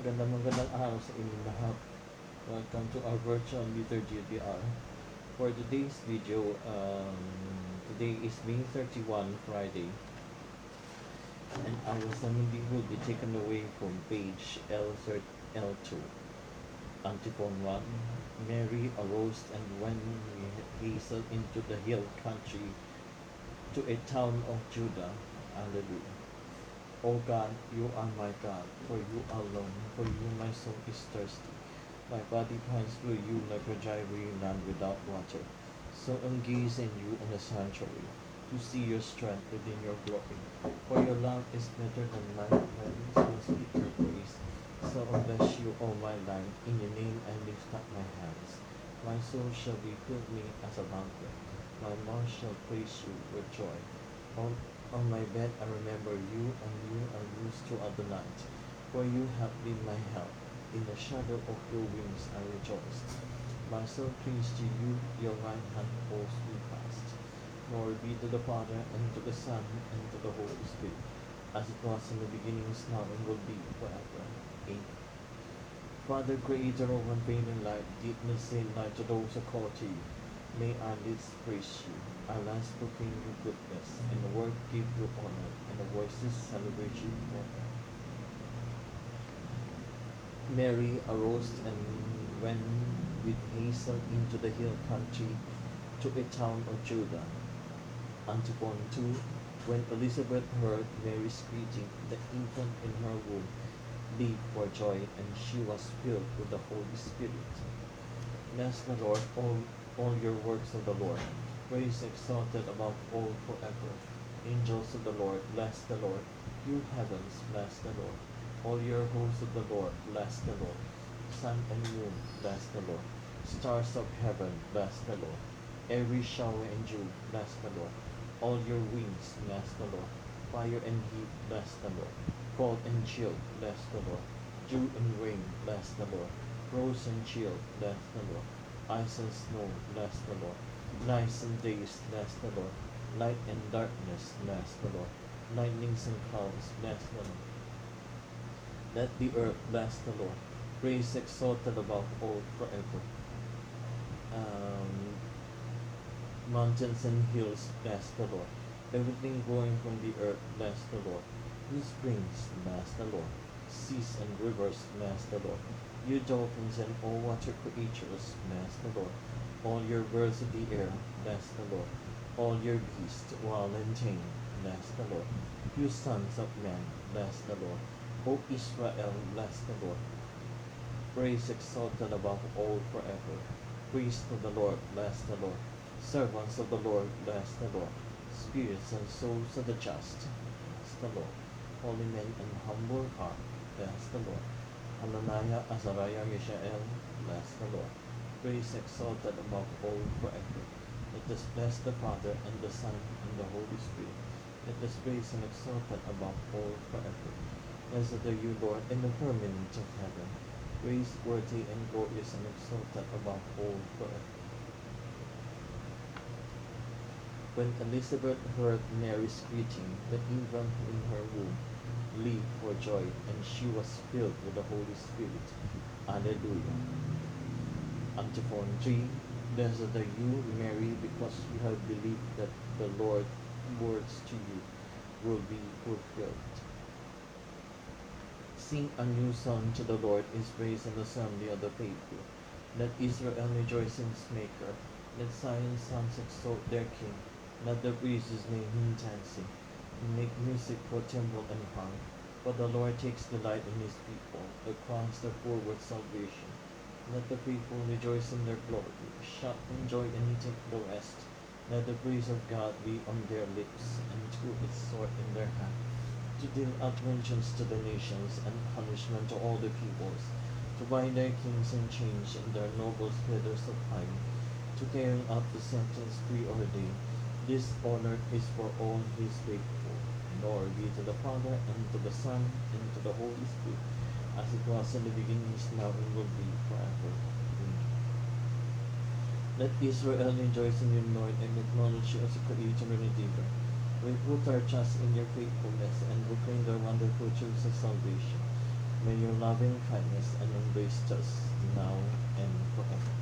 magandang araw sa inyong lahat. Welcome to our virtual liturgy DR. For today's video, today is May 31, Friday, and our Sunday will be taken away from page L2. Antiphon 1. Mary arose and went hastened into the hill country to a town of Judah. Alleluia. O God, you are my God, for you alone, for you my soul is thirsty. My body pines for you like a dry land without water. So I gaze in you in the sanctuary, to see your strength within your glory. For your love is better than life, my lips will speak your praise. So I bless you all my life, in your name I lift up my hands. My soul shall be filled me as a banquet, my mouth shall praise you with joy. On my bed I remember you, and you are used throughout the night. For you have been my help. In the shadow of your wings I rejoiced. My soul clings to you, your right hand holds me fast. Glory be to the Father, and to the Son, and to the Holy Spirit, as it was in the beginning, is now, and will be forever. Amen. Father, creator of unfailing light, deepness in light to those who call to you. May our lips praise you, our lives proclaim your goodness, and the word give you honor, and the voices celebrate you forever. Mary arose and went with haste into the hill country to a town of Judah. Antiphon 2. When Elizabeth heard Mary's greeting, the infant in her womb leaped for joy, and she was filled with the Holy Spirit. Bless the Lord, all your works of the Lord. Praise exalted above all forever. Angels of the Lord, bless the Lord. You heavens, bless the Lord. All your hosts of the Lord, bless the Lord. Sun and moon, bless the Lord. Stars of heaven, bless the Lord. Every shower and dew, bless the Lord. All your wings, bless the Lord. Fire and heat, bless the Lord. Cold and chill, bless the Lord. Dew and rain, bless the Lord. Frost and chill, bless the Lord. Ice and snow, bless the Lord. Nights and days, bless the Lord. Light and darkness, bless the Lord. Lightnings and clouds, bless the Lord. Let the earth bless the Lord. Praise exalted above all forever. Mountains and hills, bless the Lord. Everything growing from the earth, bless the Lord. You springs, bless the Lord. Seas and rivers, bless the Lord. You dolphins and all water creatures, bless the Lord. All your birds of the air, bless the Lord. All your beasts, wild and tame, bless the Lord. You sons of men, bless the Lord. O Israel, bless the Lord. Praise exalted above all forever. Praise to the Lord, bless the Lord. Servants of the Lord, bless the Lord. Spirits and souls of the just, bless the Lord. Holy men and humble heart, bless the Lord. Hananiah, Azariah, Mishael, bless the Lord. Praise exalted above all forever. Let us bless the Father, and the Son, and the Holy Spirit. Let us praise and exalt above all forever. Blessed are you, Lord, in the firmament of heaven. Praiseworthy and glorious and exalted above all forever. When Elizabeth heard Mary's greeting, the infant in her womb leaped for joy, and she was filled with the Holy Spirit. Alleluia. Antiphon 3. Blessed are you, Mary, because you have believed that the Lord's words to you will be fulfilled. Sing a new song to the Lord, his praise in the assembly of the faithful. Let Israel rejoice in his Maker. Let Zion's sons exalt their King. Let the priests name him dancing, and make music for timbrel and harp. For the Lord takes delight in his people, that crowns the poor with salvation. Let the people rejoice in their glory, shout in joy and take the rest. Let the praise of God be on their lips, and two-edged sword in their hand, to deal out vengeance to the nations, and punishment to all the peoples, to bind their kings in chains, and their nobles feathers of pine, to carry out the sentence preordained. This honor is for all his faithful. Glory be to the Father, and to the Son, and to the Holy Spirit, as it was in the beginning, is now, and will be forever. Amen. Let Israel rejoice in your Lord, and acknowledge you as a creator and redeemer. We put our trust in your faithfulness, and proclaim the wonderful truths of salvation. May your loving kindness and embrace us now and forever.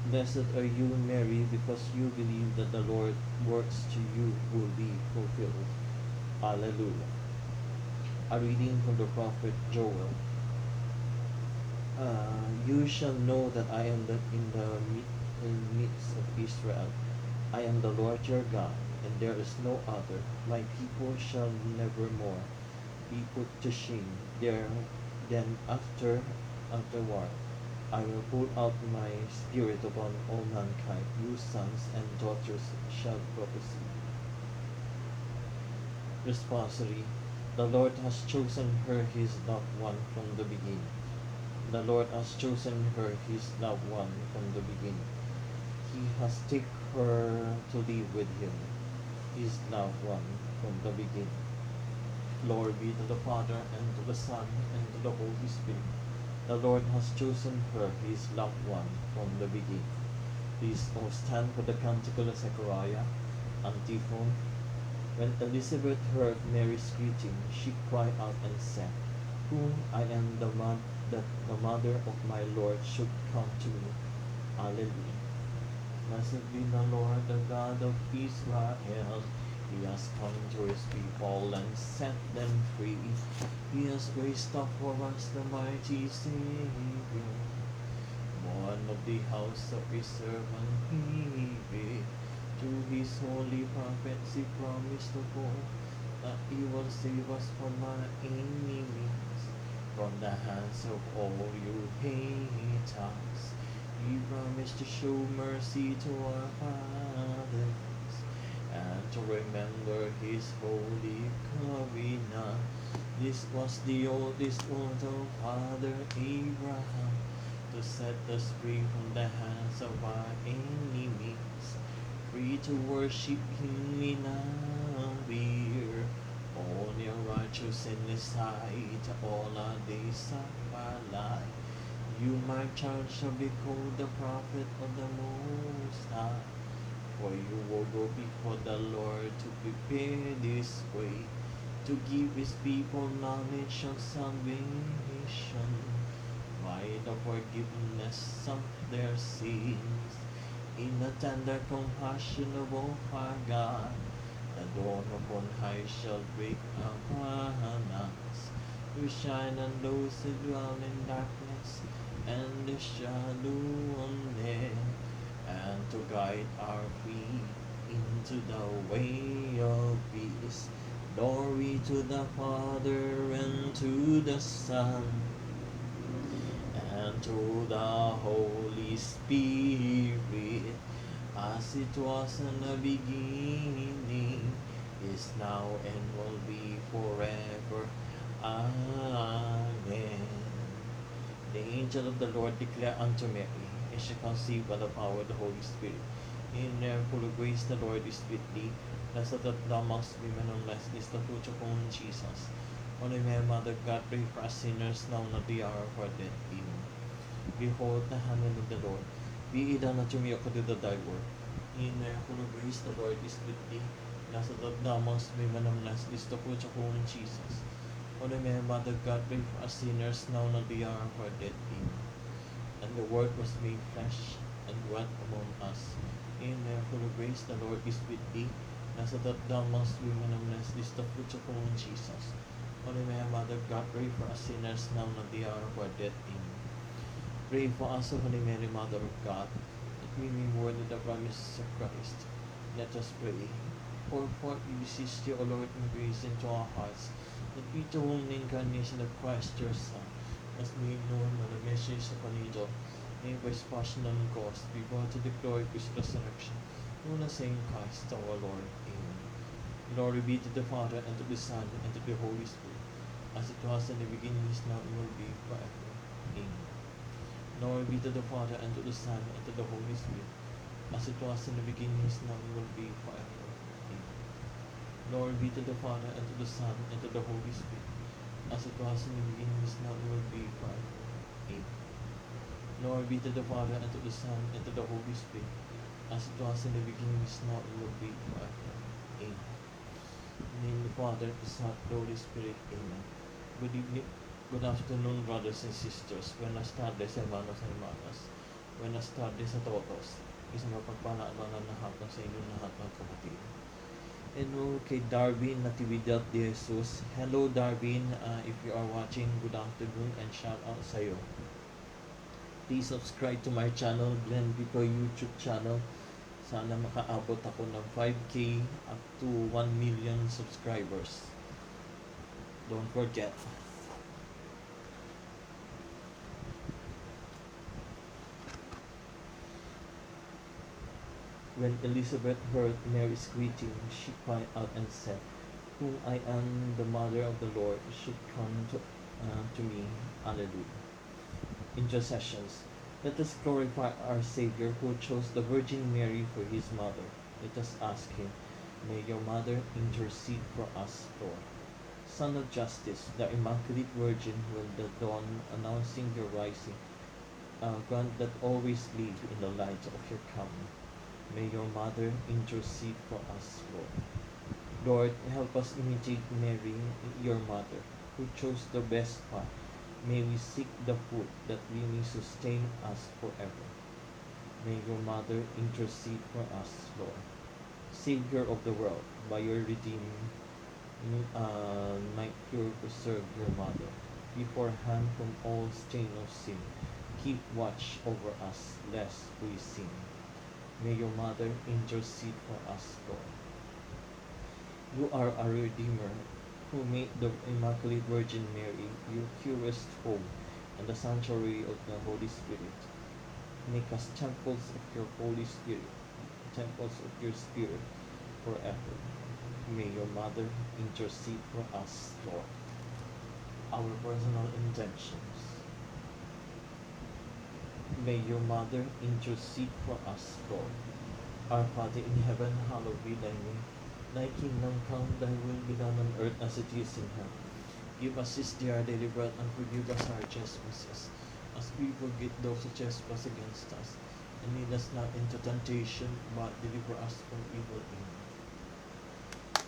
Blessed are you, Mary, because you believe that the Lord works to you will be fulfilled. Alleluia. A reading from the prophet Joel. You shall know that I am in the midst of Israel. I am the Lord your God, and there is no other. My people shall never more be put to shame. Then afterward, I will pour out my spirit upon all mankind. You sons and daughters shall prophesy. Responsory. The Lord has chosen her, his loved one, from the beginning. The Lord has chosen her, his loved one, from the beginning. He has taken her to live with him, his loved one, from the beginning. Glory be to the Father, and to the Son, and to the Holy Spirit. The Lord has chosen her, his loved one, from the beginning. Please all stand for the Canticle of Zechariah, antiphon. When Elizabeth heard Mary's greeting, she cried out and said, "Who I am that the mother of my Lord should come to me." Alleluia. Blessed be the Lord, the God of Israel. He has come to his people and set them free. He has raised up for us the mighty Savior, born of the house of his servant David. To his holy prophets he promised of old that he will save us from our enemies, from the hands of all you haters. He promised to show mercy to our fathers and to remember his holy covenant. This was the oldest oath of Father Abraham, to set us free from the hands of our enemies, free to worship him in our fear, only righteous in his sight all our days of our life. You, my child, shall be called the prophet of the Most High, for you will go before the Lord to prepare this way, to give his people knowledge of salvation by the forgiveness of their sins. In the tender compassion of our God, the dawn upon high shall break upon us, to shine on those who dwell in darkness and the shadow of death, and to guide our feet into the way of peace. Glory to the Father, and to the Son, and to the Holy Spirit, as it was in the beginning, is now, and will be forever. Amen. The angel of the Lord declared unto Mary, and she conceived by the power of the Holy Spirit. In her full of grace, the Lord is with thee. Blessed art thou amongst women, and blessed is the fruit of thy womb, Jesus. Holy Mary, Mother of God, pray for us sinners, now and at the hour of our death. Amen. Behold the handmaid of the Lord, be it done unto me according to thy word. In her full of grace, the Lord is with thee. Blessed art thou amongst women, and blessed is the fruit of thy womb, Jesus. Holy Mary, Mother of God, pray for us sinners, now and at the hour of our death. Amen. And the Word was made flesh, and dwelt among us. In her full of grace, the Lord is with thee. Blessed art thou amongst women, and blessed is the fruit of thy womb, Jesus. Holy Mary, Mother of God, pray for us sinners, now and at the hour of our death. Amen. Pray for us, O Holy Mary, Mother of God, that we may be worthy the promises of Christ. Let us pray. Pour forth, we beseech thee, O Lord, in grace into our hearts, that we to whom the incarnation of Christ your Son, as made known by the message of an angel, may by his passion and cross be brought to the glory of his resurrection, through the same Christ our Lord. Amen. Glory be to the Father, and to the Son, and to the Holy Spirit, as it was in the beginning, is now, and will be forever. Amen. Glory be to the Father, and to the Son, and to the Holy Spirit, as it was in the beginning, is now, and will be forever. Amen. Glory be to the Father, and to the Son, and to the Holy Spirit, as it was in the beginning, is now, and will be forever. Amen. Glory be to the Father, and to the Son, and to the Holy Spirit, as it was in the beginning, is now, and will be forever. Amen. In the name of the Father, the Son, and the Holy Spirit. Amen. Good evening, good afternoon, brothers and sisters. Buenas tardes, hermanos and hermanas. Buenas tardes a todos. Isang mapagpalaan lahat ng sa inyong lahat ng kapatid. Hello kay Darwin Natividad de Jesus. Hello Darwin, if you are watching, good afternoon and shout out sa'yo. Please subscribe to my channel, Glenn Vico YouTube channel. Sana makaabot ako ng 5K up to 1 million subscribers. Don't forget. When Elizabeth heard Mary's greeting, she cried out and said, "Whom I am the mother of the Lord should come to me." Alleluia. Intercessions. Let us glorify our Savior who chose the Virgin Mary for his mother. Let us ask him, may your mother intercede for us, Lord. Son of Justice, the Immaculate Virgin, when the dawn announcing your rising, grant that always live in the light of your coming. May your mother intercede for us, Lord. Lord, help us imitate Mary, your mother, who chose the best path. May we seek the food that we may sustain us forever. May your mother intercede for us, Lord. Savior of the world, by your redeeming might pure preserve your mother. Beforehand from all stain of sin, keep watch over us, lest we sin. May your mother intercede for us, Lord. You are our Redeemer, who made the Immaculate Virgin Mary your purest home and the sanctuary of the Holy Spirit. Make us temples of your Holy Spirit, temples of your Spirit forever. May your mother intercede for us, Lord. Our personal intentions. May your mother intercede for us, Lord. Our Father in heaven, hallowed be thy name. Thy kingdom come, thy will be done on earth as it is in heaven. Give us this day our daily bread, and forgive us our trespasses, as we forgive those who trespass against us. And lead us not into temptation, but deliver us from evil. Amen.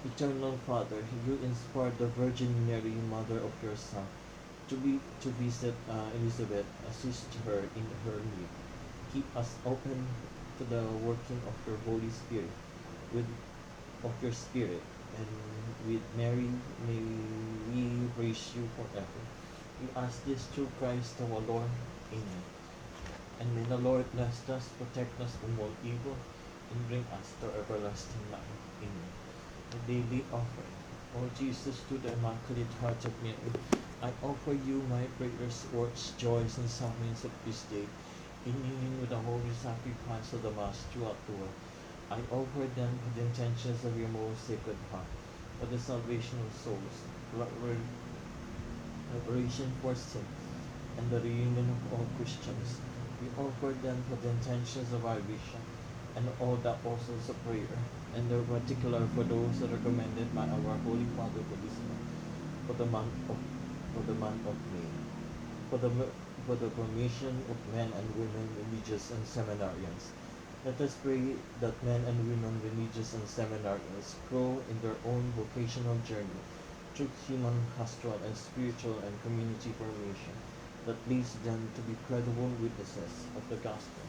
Eternal Father, you inspired the Virgin Mary, mother of your Son, to visit Elizabeth, assist her in her need. Keep us open to the working of your Holy Spirit, of your Spirit, and with Mary may we praise you forever. We ask this through Christ our Lord. Amen. And may the Lord bless us, protect us from all evil, and bring us to everlasting life. Amen. The daily offering. O Jesus, to the Immaculate Heart of Mary, I offer you my prayers, works, joys, and sufferings of this day, in union with the holy sacrifice of the Mass throughout the world. I offer them with the intentions of your most sacred heart, for the salvation of souls, reparation for sin, and the reunion of all Christians. We offer them for the intentions of our bishop, and all the apostles of prayer, and in particular for those that are recommended by our Holy Father for this month, for the month of May, for the permission of men and women, religious and seminarians. Let us pray that men and women, religious and seminarians, grow in their own vocational journey through human, pastoral, and spiritual and community formation that leads them to be credible witnesses of the gospel.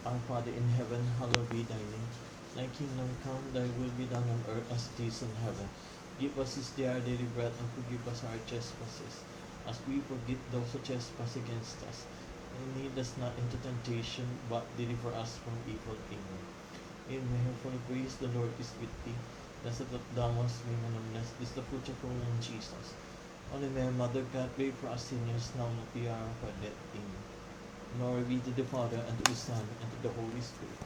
Our Father in heaven, hallowed be thy name. Thy kingdom come, thy will be done on earth as it is in heaven. Give us this day our daily bread, and forgive us our trespasses, as we forgive those who trespass against us. And lead us not into temptation, but deliver us from evil. Amen. Amen. Heavenly praise, the Lord is with thee. Blessed art thou amongst women, and blessed is the fruit of thy womb, Jesus. Holy Mary, Mother of God, pray for us sinners, now and at the hour of our death. Amen. Glory be to the Father, and to the Son, and to the Holy Spirit,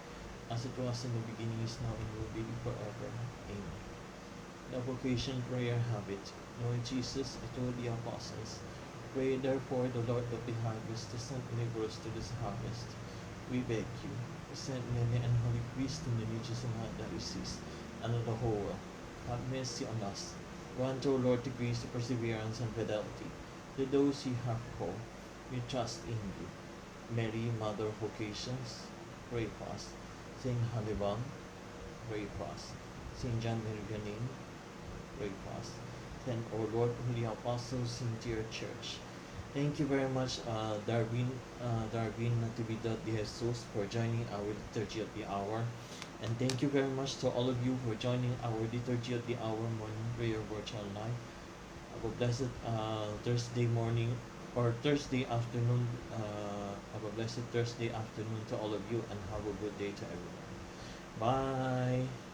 as it was in the beginning, is now, and will be forever. Amen. The vocation prayer habit. Lord Jesus, I told the apostles, pray therefore the Lord of the harvest to send laborers to this harvest. We beg you, send many and holy priests in the religious and diocese, and on the whole world. Have mercy on us. Grant, O Lord, the grace of perseverance and fidelity to those you have called. We trust in you. Mary, Mother of Vocations, pray for us. Saint Hannibal, pray for us. Saint John Mary Vianney, pray for us. Then, O Lord, Holy Apostles, sing to your church. Thank you very much, Darwin Natividad de Jesus, for joining our liturgy of the hour. And thank you very much to all of you for joining our liturgy of the hour morning prayer virtual night. Have a blessed Thursday morning or Thursday afternoon. Have a blessed Thursday afternoon to all of you, and have a good day to everyone. Bye.